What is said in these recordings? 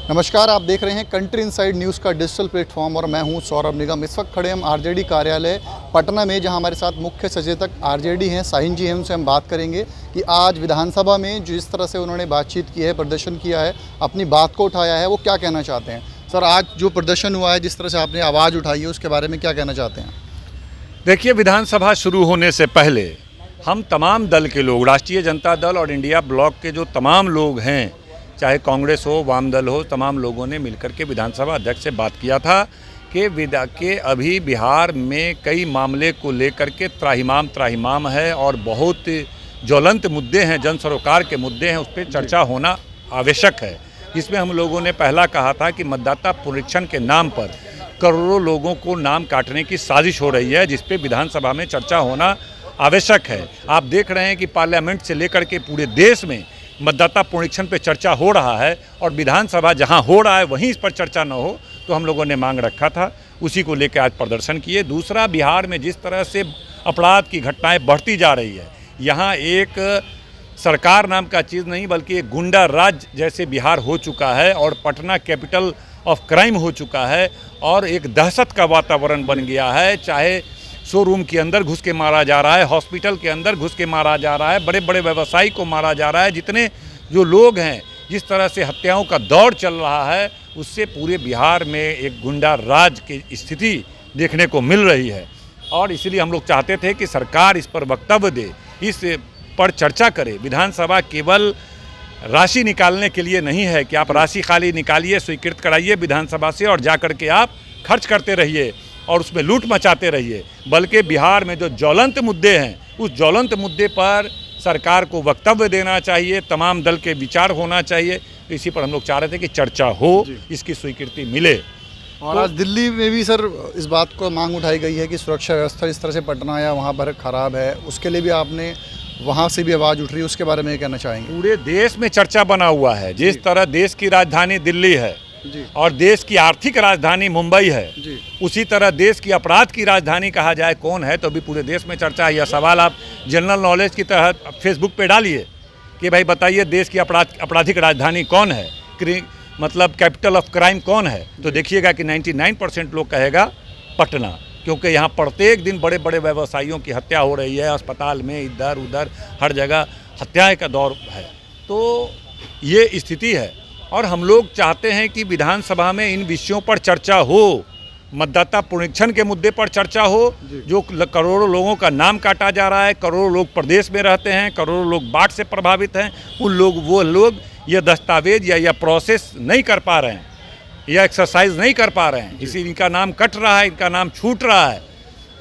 नमस्कार, आप देख रहे हैं कंट्री इनसाइड न्यूज़ का डिजिटल प्लेटफॉर्म और मैं हूं सौरभ निगम। इस वक्त खड़े हम आरजेडी कार्यालय पटना में, जहां हमारे साथ मुख्य सचेतक आरजेडी हैं साहिन जी हैं। उनसे हम बात करेंगे कि आज विधानसभा में जिस तरह से उन्होंने बातचीत की है, प्रदर्शन किया है, अपनी बात को उठाया है, वो क्या कहना चाहते हैं। सर, आज जो प्रदर्शन हुआ है, जिस तरह से आपने आवाज़ उठाई है, उसके बारे में क्या कहना चाहते हैं। देखिए, विधानसभा शुरू होने से पहले हम तमाम दल के लोग, राष्ट्रीय जनता दल और इंडिया ब्लॉक के जो तमाम लोग हैं, चाहे कांग्रेस हो, वाम दल हो, तमाम लोगों ने मिलकर के विधानसभा अध्यक्ष से बात किया था कि अभी बिहार में कई मामले को लेकर के त्राहिमाम है और बहुत ज्वलंत मुद्दे हैं, जन सरोकार के मुद्दे हैं, उस पर चर्चा होना आवश्यक है। इसमें हम लोगों ने पहला कहा था कि मतदाता पुनरीक्षण के नाम पर करोड़ों लोगों को नाम काटने की साजिश हो रही है, जिस पे विधानसभा में चर्चा होना आवश्यक है। आप देख रहे हैं कि पार्लियामेंट से लेकर के पूरे देश में मतदाता पुनरीक्षण पे चर्चा हो रहा है और विधानसभा जहां हो रहा है वहीं इस पर चर्चा न हो, तो हम लोगों ने मांग रखा था, उसी को लेकर आज प्रदर्शन किए। दूसरा, बिहार में जिस तरह से अपराध की घटनाएं बढ़ती जा रही है, यहाँ एक सरकार नाम का चीज़ नहीं बल्कि एक गुंडा राज जैसे बिहार हो चुका है और पटना कैपिटल ऑफ क्राइम हो चुका है और एक दहशत का वातावरण बन गया है। चाहे शोरूम के अंदर घुस के मारा जा रहा है, हॉस्पिटल के अंदर घुस के मारा जा रहा है, बड़े बड़े व्यवसायी को मारा जा रहा है। जितने जो लोग हैं, जिस तरह से हत्याओं का दौर चल रहा है, उससे पूरे बिहार में एक गुंडा राज की स्थिति देखने को मिल रही है। और इसलिए हम लोग चाहते थे कि सरकार इस पर वक्तव्य दे, इस पर चर्चा करे। विधानसभा केवल राशि निकालने के लिए नहीं है कि आप राशि खाली निकालिए, स्वीकृत कराइए विधानसभा से और जा कर के आप खर्च करते रहिए और उसमें लूट मचाते रहिए, बल्कि बिहार में जो ज्वलंत मुद्दे हैं, उस ज्वलंत मुद्दे पर सरकार को वक्तव्य देना चाहिए, तमाम दल के विचार होना चाहिए। तो इसी पर हम लोग चाह रहे थे कि चर्चा हो, इसकी स्वीकृति मिले। और आज दिल्ली में भी सर इस बात को मांग उठाई गई है कि सुरक्षा व्यवस्था इस तरह से पटना या वहाँ पर ख़राब है, उसके लिए भी आपने वहाँ से भी आवाज़ उठ रही है, उसके बारे में कहना चाहेंगे। पूरे देश में चर्चा बना हुआ है। जिस तरह देश की राजधानी दिल्ली है जी, और देश की आर्थिक राजधानी मुंबई है जी, उसी तरह देश की अपराध की राजधानी कहा जाए कौन है, तो अभी पूरे देश में चर्चा है। यह सवाल आप जनरल नॉलेज की तहत फेसबुक पे डालिए कि भाई बताइए देश की आपराधिक राजधानी कौन है, मतलब कैपिटल ऑफ क्राइम कौन है, तो देखिएगा कि 99% लोग कहेगा पटना, क्योंकि यहाँ प्रत्येक दिन बड़े बड़े व्यवसायियों की हत्या हो रही है, अस्पताल में इधर उधर हर जगह हत्याएं का दौर है। तो ये स्थिति है और हम लोग चाहते हैं कि विधानसभा में इन विषयों पर चर्चा हो, मतदाता पुनरीक्षण के मुद्दे पर चर्चा हो। जो करोड़ों लोगों का नाम काटा जा रहा है, करोड़ों लोग प्रदेश में रहते हैं, करोड़ों लोग बाढ़ से प्रभावित हैं, वो लोग ये दस्तावेज या यह प्रोसेस नहीं कर पा रहे हैं, यह एक्सरसाइज नहीं कर पा रहे हैं, इसी इनका नाम कट रहा है, इनका नाम छूट रहा है।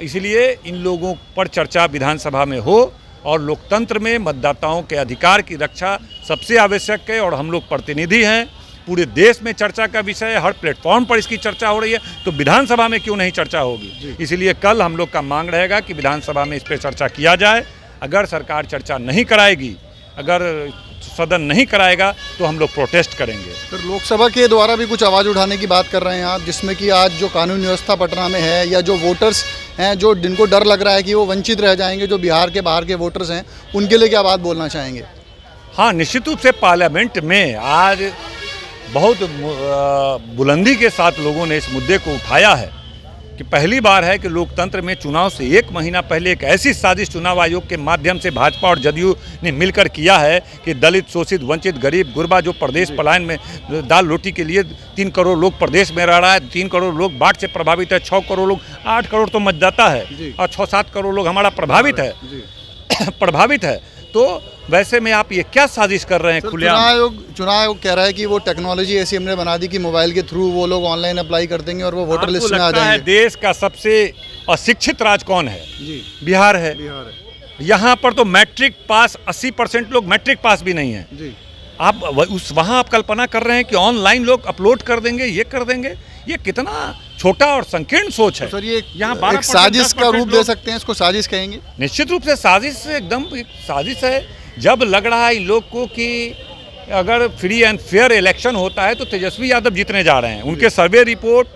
इसलिए इन लोगों पर चर्चा विधानसभा में हो और लोकतंत्र में मतदाताओं के अधिकार की रक्षा सबसे आवश्यक है और हम लोग प्रतिनिधि हैं। पूरे देश में चर्चा का विषय है, हर प्लेटफॉर्म पर इसकी चर्चा हो रही है, तो विधानसभा में क्यों नहीं चर्चा होगी। इसलिए कल हम लोग का मांग रहेगा कि विधानसभा में इस पर चर्चा किया जाए। अगर सरकार चर्चा नहीं कराएगी, अगर सदन नहीं कराएगा, तो हम लोग प्रोटेस्ट करेंगे। फिर लोकसभा के द्वारा भी कुछ आवाज़ उठाने की बात कर रहे हैं आप, जिसमें कि आज जो कानून व्यवस्था पटना में है या जो वोटर्स हैं, जो जिनको डर लग रहा है कि वो वंचित रह जाएंगे, जो बिहार के बाहर के वोटर्स हैं, उनके लिए क्या बात बोलना चाहेंगे। हाँ, निश्चित रूप से पार्लियामेंट में आज बहुत बुलंदी के साथ लोगों ने इस मुद्दे को उठाया है कि पहली बार है कि लोकतंत्र में चुनाव से एक महीना पहले एक ऐसी साजिश चुनाव आयोग के माध्यम से भाजपा और जदयू ने मिलकर किया है कि दलित, शोषित, वंचित, गरीब, गुरबा जो प्रदेश पलायन में दाल रोटी के लिए 3 करोड़ लोग प्रदेश में रह रहा है, 3 करोड़ लोग बाढ़ से प्रभावित है, 6 करोड़ लोग, 8 करोड़ तो मतदाता है और 6-7 करोड़ लोग हमारा प्रभावित है। तो वैसे में आप ये क्या साजिश कर रहे हैं खुलेआम। चुनाव आयोग कह रहा है कि वो टेक्नोलॉजी ऐसी हमने बना दी कि मोबाइल के थ्रू वो लोग ऑनलाइन अप्लाई कर देंगे और वो वोटर लिस्ट में आ जाएंगे। देश का सबसे अशिक्षित राज्य कौन है? बिहार है। यहाँ पर तो मैट्रिक पास 80% लोग मैट्रिक पास भी नहीं है। आप वहाँ आप कल्पना कर रहे हैं कि ऑनलाइन लोग अपलोड कर देंगे, ये कर देंगे। ये कितना छोटा और संकीर्ण सोच है। तो सर, ये यहाँ एक साजिश का रूप दे सकते हैं, इसको साजिश कहेंगे। निश्चित रूप से साजिश, एकदम साजिश है। जब लग रहा है इन लोग को कि अगर फ्री एंड फेयर इलेक्शन होता है तो तेजस्वी यादव जीतने जा रहे हैं, उनके सर्वे रिपोर्ट,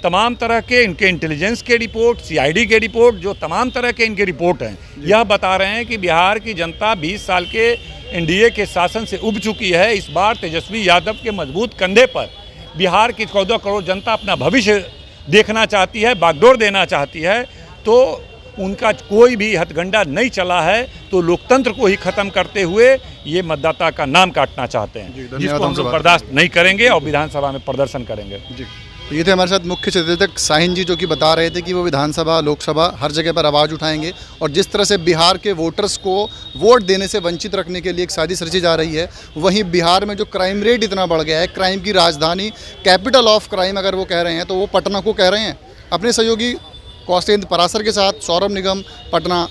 तमाम तरह के इनके इंटेलिजेंस के रिपोर्ट, सीआईडी के रिपोर्ट, जो तमाम तरह के इनके रिपोर्ट हैं, यह बता रहे हैं कि बिहार की जनता 20 साल के एनडीए के शासन से उब चुकी है। इस बार तेजस्वी यादव के मजबूत कंधे पर बिहार की 14 करोड़ जनता अपना भविष्य देखना चाहती है, बागडोर देना चाहती है, तो उनका कोई भी हथगंडा नहीं चला है, तो लोकतंत्र को ही ख़त्म करते हुए ये मतदाता का नाम काटना चाहते हैं, धन्यवाद। जिसको हम हमसे लोग बात बर्दाश्त नहीं करेंगे और विधानसभा में प्रदर्शन करेंगे। जी, ये थे हमारे साथ मुख्य सचेतक साहिन जी, जो कि बता रहे थे कि वो विधानसभा, लोकसभा हर जगह पर आवाज़ उठाएंगे और जिस तरह से बिहार के वोटर्स को वोट देने से वंचित रखने के लिए एक साजिश रची जा रही है, वहीं बिहार में जो क्राइम रेट इतना बढ़ गया है, क्राइम की राजधानी, कैपिटल ऑफ क्राइम अगर वो कह रहे हैं तो वो पटना को कह रहे हैं। अपने सहयोगी कौशलेंद्र परासर के साथ सौरभ निगम, पटना।